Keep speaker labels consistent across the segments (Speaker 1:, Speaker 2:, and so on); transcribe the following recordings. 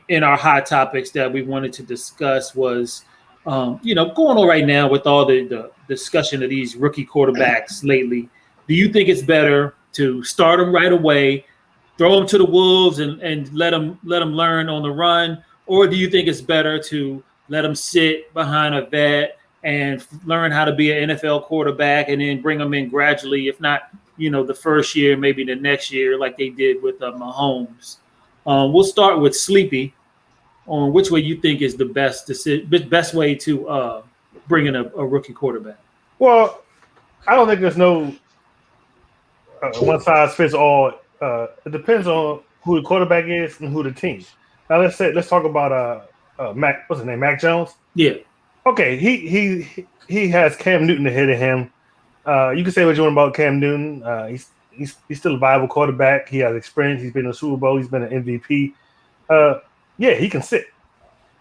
Speaker 1: in our hot topics that we wanted to discuss was, going on right now with all the discussion of these rookie quarterbacks lately. Do you think it's better to start them right away, throw them to the wolves, and let them learn on the run, or do you think it's better to let them sit behind a vet and learn how to be an NFL quarterback, and then bring them in gradually, if not, the first year, maybe the next year, like they did with Mahomes? We'll start with Sleepy on which way you think is the best way to bring in a rookie quarterback.
Speaker 2: Well, I don't think there's no one size fits all. It depends on who the quarterback is and who the team. Now let's talk about Mac. What's his name? Mac Jones.
Speaker 1: Yeah.
Speaker 2: Okay. He has Cam Newton ahead of him. You can say what you want about Cam Newton. He's still a viable quarterback. He has experience. He's been in the Super Bowl. He's been an MVP. Yeah, he can sit.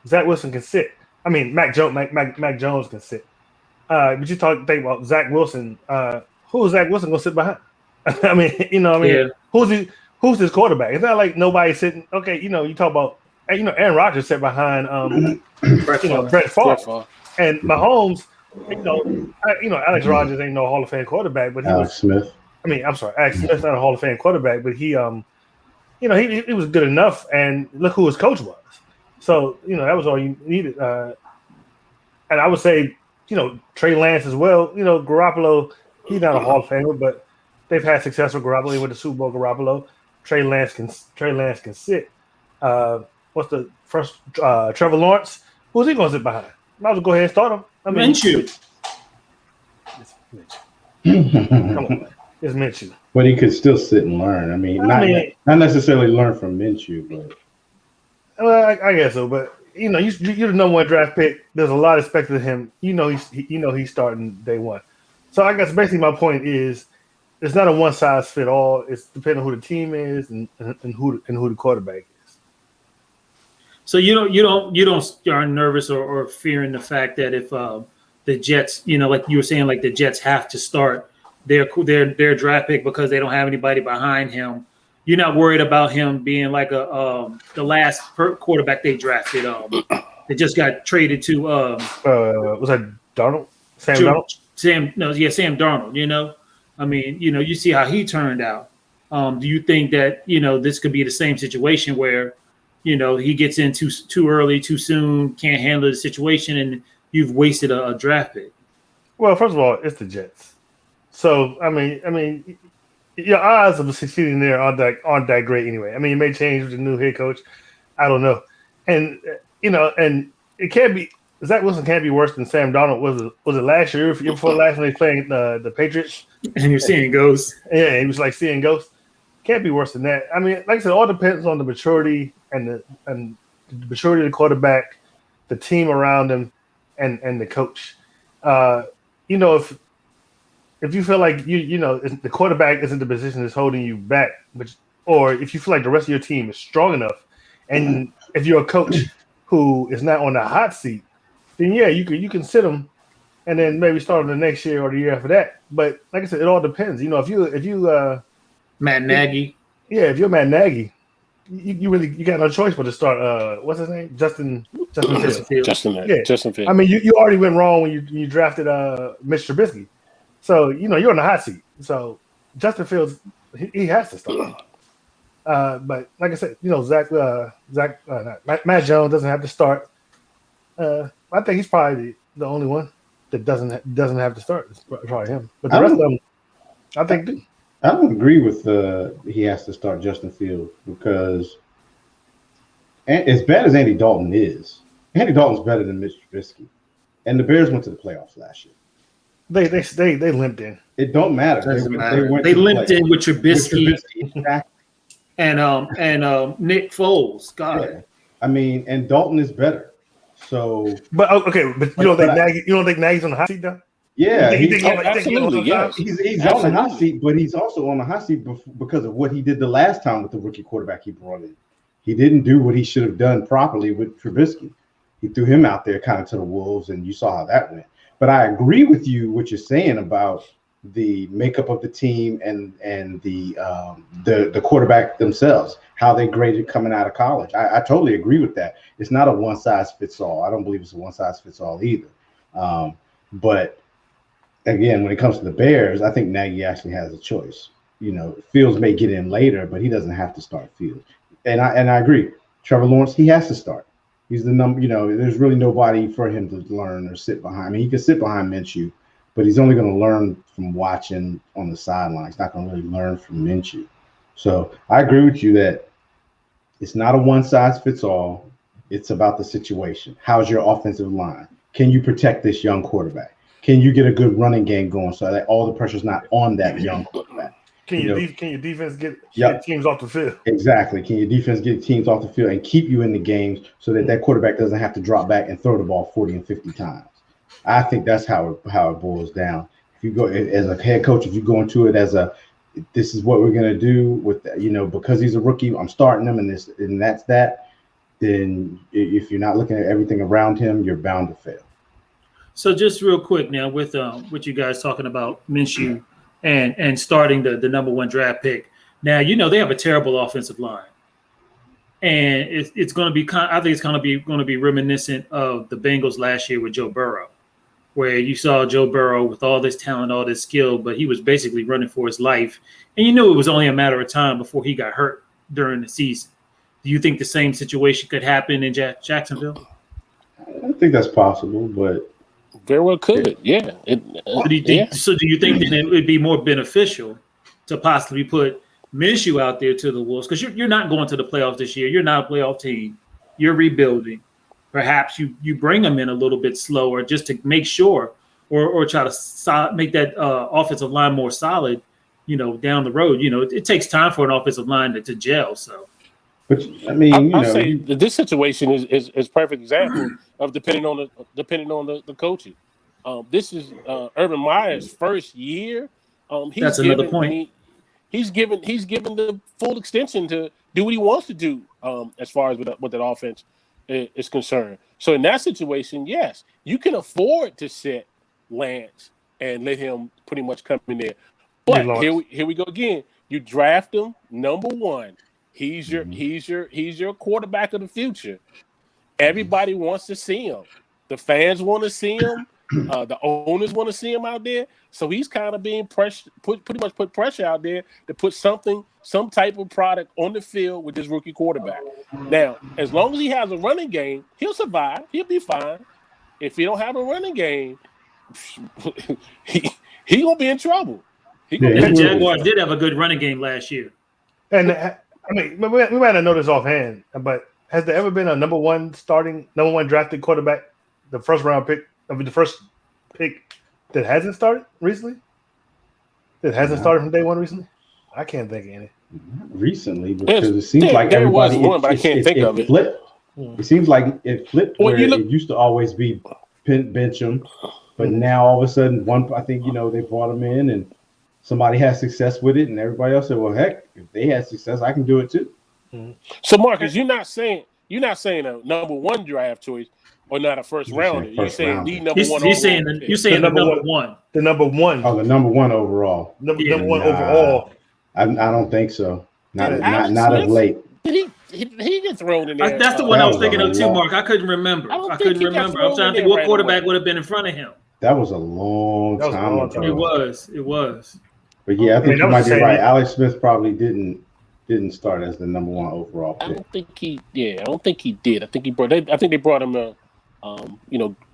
Speaker 2: Zach Wilson can sit. I mean, Mac Jones can sit. But you think about Zach Wilson. Who is Zach Wilson going to sit behind? I mean,
Speaker 1: Yeah.
Speaker 2: Who's his quarterback? It's not like nobody's sitting. Okay, you talk about, Aaron Rodgers sat behind, Brett Favre. And Mahomes, Alex Rodgers ain't no Hall of Fame quarterback, but Alex Smith. I'm sorry, Alex Smith's not a Hall of Fame quarterback, but he was good enough. And look who his coach was. So that was all you needed. And I would say, Trey Lance as well. Garoppolo, he's not a Hall of Famer, but they've had success with Garoppolo with the Super Bowl. Garoppolo, Trey Lance can sit. What's the first? Trevor Lawrence. Who's he going to sit behind? Might as well go ahead and start him.
Speaker 1: Minshew.
Speaker 2: Come on, man. It's Minshew.
Speaker 3: But he could still sit and learn. Not necessarily learn from Minshew, but.
Speaker 2: Well, I guess so. But you're the number one draft pick. There's a lot expected of him. He's starting day one. So I guess basically my point is, it's not a one size fit all. It's depending on who the team is and who the quarterback is.
Speaker 1: So you aren't nervous or fearing the fact that if the Jets, like you were saying, like the Jets have to start their draft pick because they don't have anybody behind him. You're not worried about him being like the last quarterback they drafted. They just got traded to.
Speaker 2: Was that Darnold? Sam Darnold?
Speaker 1: Sam Darnold. You see how he turned out. Do you think that this could be the same situation where he gets in too early, too soon, can't handle the situation, and you've wasted a draft pick?
Speaker 2: Well, first of all, it's the Jets. So your odds of succeeding there aren't that great anyway. It may change with the new head coach. I don't know, and and it can't be. Zach Wilson can't be worse than Sam Darnold. Was it last year? Before last when they playing the Patriots?
Speaker 1: And you're seeing ghosts.
Speaker 2: Yeah, he was like seeing ghosts. Can't be worse than that. Like I said, it all depends on the maturity and the maturity of the quarterback, the team around him, and the coach. If you feel like the quarterback isn't the position that's holding you back, or if you feel like the rest of your team is strong enough, and if you're a coach who is not on the hot seat, then yeah, you can sit them, and then maybe start them the next year or the year after that. But like I said, it all depends. If you
Speaker 1: Matt Nagy,
Speaker 2: if you're Matt Nagy, you got no choice but to start. What's his name? Justin Fields.
Speaker 4: Justin Fields.
Speaker 2: You already went wrong when you drafted Mitch Trubisky. So, you're in the hot seat. So, Justin Fields, he has to start. But like I said, Matt Jones doesn't have to start. I think he's probably the only one that doesn't have to start. It's probably him. But the rest of them, I think, do.
Speaker 3: I don't agree with he has to start Justin Fields because as bad as Andy Dalton is, Andy Dalton's better than Mitch Trubisky. And the Bears went to the playoffs last year.
Speaker 2: They limped in.
Speaker 3: It don't matter.
Speaker 1: They limped in with Trubisky and Nick Foles. God.
Speaker 3: Yeah. And Dalton is better. So,
Speaker 2: but you don't think Nagy's on the hot seat though?
Speaker 3: Yeah,
Speaker 4: absolutely. Yes,
Speaker 3: he's on the hot seat, but he's also on the hot seat because of what he did the last time with the rookie quarterback he brought in. He didn't do what he should have done properly with Trubisky. He threw him out there kind of to the wolves, and you saw how that went. But I agree with you what you're saying about the makeup of the team and the quarterback themselves, how they graded coming out of college. I totally agree with that. It's not a one size fits all. I don't believe it's a one size fits all either. But again, when it comes to the Bears, I think Nagy actually has a choice. Fields may get in later, but he doesn't have to start Fields. And I agree. Trevor Lawrence, he has to start. He's the number. There's really nobody for him to learn or sit behind. I mean, he can sit behind Minshew, but he's only going to learn from watching on the sideline. He's not going to really learn from Minshew. So I agree with you that it's not a one size fits all. It's about the situation. How's your offensive line? Can you protect this young quarterback? Can you get a good running game going so that all the pressure's not on that young quarterback?
Speaker 2: Can your defense get teams off the field?
Speaker 3: Exactly. Can your defense get teams off the field and keep you in the games so that quarterback doesn't have to drop back and throw the ball 40 and 50 times? I think that's how it boils down. If you go as a head coach, if you go into it this is what we're going to do with, because he's a rookie, I'm starting him and that's that. Then if you're not looking at everything around him, you're bound to fail.
Speaker 1: So just real quick now with you guys talking about Minshew and starting the number one draft pick. Now, they have a terrible offensive line. And it's going to be I think it's going to be reminiscent of the Bengals last year with Joe Burrow, where you saw Joe Burrow with all this talent, all this skill, but he was basically running for his life. And it was only a matter of time before he got hurt during the season. Do you think the same situation could happen in Jacksonville?
Speaker 3: I think that's possible, but
Speaker 4: very well could. Yeah.
Speaker 1: So do you think that it would be more beneficial to possibly put Minshew out there to the Wolves? Because you're not going to the playoffs this year. You're not a playoff team. You're rebuilding. Perhaps you bring them in a little bit slower just to make sure or try to make that offensive line more solid, down the road. It takes time for an offensive line to gel. So.
Speaker 3: But I mean,
Speaker 4: I'll say this situation is perfect example of depending on the coaching. This is Urban Meyer's first year.
Speaker 1: That's another point.
Speaker 4: He's given the full extension to do what he wants to do as far as with that offense is concerned. So in that situation, yes, you can afford to set Lance and let him pretty much come in there. But here we go again. You draft him number one. He's your quarterback of the future. Everybody wants to see him. The fans want to see him. The owners want to see him out there. So he's kind of being pretty much put pressure out there to put some type of product on the field with this rookie quarterback. Now, as long as he has a running game, he'll survive. He'll be fine. If he don't have a running game, he gonna be in trouble.
Speaker 1: The Jaguars did have a good running game last year.
Speaker 2: And I mean, we might not know this offhand, but has there ever been a number one drafted quarterback, the first pick that hasn't started recently? That hasn't started from day one recently? I can't think of any.
Speaker 3: Recently, because it seems like everybody.
Speaker 4: Was one, but I can't think of it.
Speaker 3: It seems like it flipped where it used to always be bench him, but now all of a sudden I think they brought him in and somebody has success with it, and everybody else said, "Well, heck, if they had success, I can do it too."
Speaker 4: So, Marcus, you're not saying a number one draft choice or not a first rounder. You're saying the number one. You're saying
Speaker 1: the number one.
Speaker 2: The number one.
Speaker 3: Oh, the number one overall.
Speaker 2: Number one overall.
Speaker 3: I don't think so. Not of late.
Speaker 4: He get thrown in there.
Speaker 1: That's the one I was thinking of too, Mark. I couldn't remember. I'm trying to think what quarterback would have been in front of him.
Speaker 3: That was a long time ago.
Speaker 1: It was.
Speaker 3: But yeah, I think you might be right. Alex Smith probably didn't start as the number one overall pick.
Speaker 4: I don't think he did. I think they brought him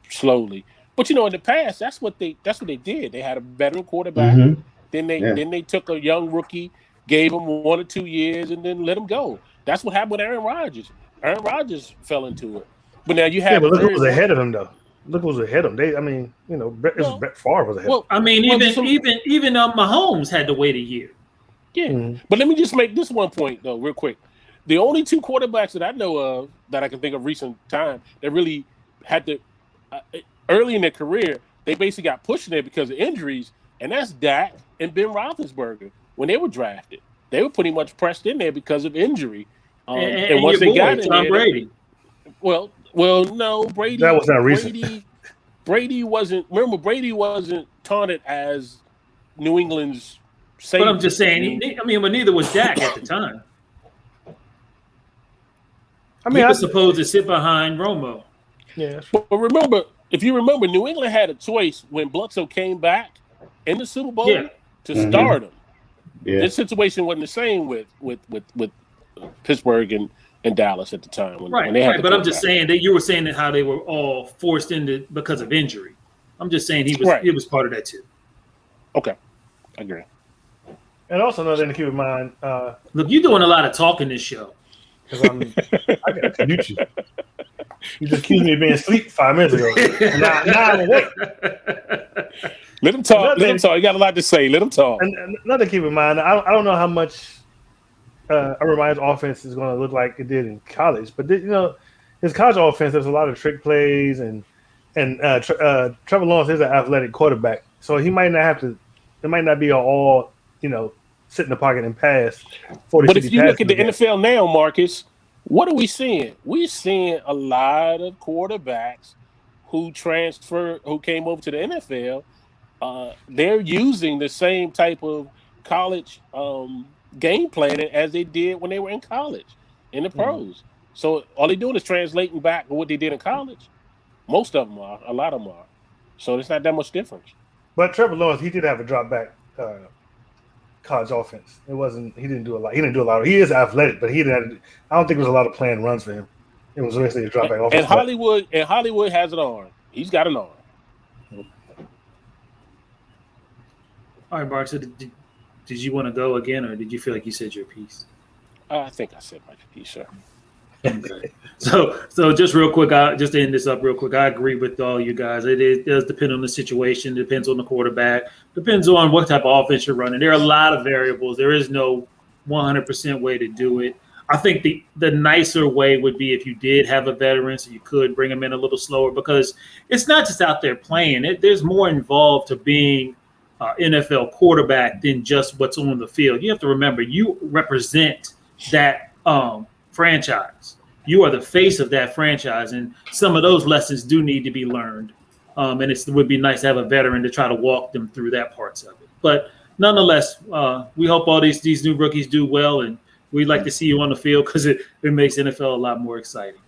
Speaker 4: slowly. But in the past, that's what they did. They had a veteran quarterback. Mm-hmm. Then they took a young rookie, gave him 1 or 2 years, and then let him go. That's what happened with Aaron Rodgers. Aaron Rodgers fell into it. But now you have.
Speaker 2: But look who was ahead of him though. Look who's ahead of him. Brett Favre was ahead.
Speaker 1: Well, even Mahomes had to wait a year.
Speaker 4: Yeah, But let me just make this one point though, real quick. The only two quarterbacks that I know of that I can think of recent time that really had to early in their career, they basically got pushed in there because of injuries, and that's Dak and Ben Roethlisberger. When they were drafted, they were pretty much pressed in there because of injury. And once they got in there,
Speaker 1: Brady.
Speaker 4: Well, no, Brady.
Speaker 2: That was not recent.
Speaker 4: Brady wasn't. Remember, Brady wasn't taunted as New England's.
Speaker 1: But I'm just saying. I mean, but neither was Dak at the time. I mean, he was supposed to sit behind Romo.
Speaker 2: Yeah.
Speaker 4: But remember, if you remember, New England had a choice when Bledsoe came back in the Super Bowl to start him. Yeah. This situation wasn't the same with Pittsburgh and Dallas at the time. When they had
Speaker 1: but I'm just saying that you were saying that how they were all forced into because of injury. I'm just saying he was part of that too.
Speaker 4: Okay, I agree.
Speaker 2: And also another thing to keep in mind.
Speaker 1: Look, you're doing a lot of talking this show.
Speaker 2: Because I got to mute you. You just accused me of being asleep 5 minutes ago. Now I'm awake.
Speaker 4: Let him talk. Let him talk. You got a lot to say. Let him talk.
Speaker 2: And another to keep in mind, I don't know how much Urban Meyer's offense is going to look like it did in college, but his college offense, there's a lot of trick plays, and Trevor Lawrence is an athletic quarterback, so he might not have to. It might not be all sit in the pocket and pass.
Speaker 4: But if you look at the NFL now, Marcus, what are we seeing? We're seeing a lot of quarterbacks who came over to the NFL. They're using the same type of college game planning as they did when they were in college, in the pros. So all they're doing is translating back to what they did in college. Most of them are. A lot of them are. So it's not that much difference.
Speaker 2: But Trevor Lawrence, he did have a drop back college offense. It wasn't. He didn't do a lot. He is athletic, but he didn't. I don't think there was a lot of planned runs for him. It was basically a drop back offense.
Speaker 4: And Hollywood has an arm. He's got an arm.
Speaker 1: All right, Mark. So did you want to go again, or did you feel like you said your piece?
Speaker 4: I think I said my piece, sir.
Speaker 1: Okay. So just real quick, just to end this up real quick, I agree with all you guys. It does depend on the situation, depends on the quarterback, depends on what type of offense you're running. There are a lot of variables. There is no 100% way to do it. I think the nicer way would be if you did have a veteran, so you could bring them in a little slower, because it's not just out there playing. There's more involved to being NFL quarterback than just what's on the field. You have to remember, you represent that franchise. You are the face of that franchise, and some of those lessons do need to be learned. And it would be nice to have a veteran to try to walk them through that parts of it. But nonetheless, we hope all these new rookies do well, and we'd like to see you on the field because it makes NFL a lot more exciting.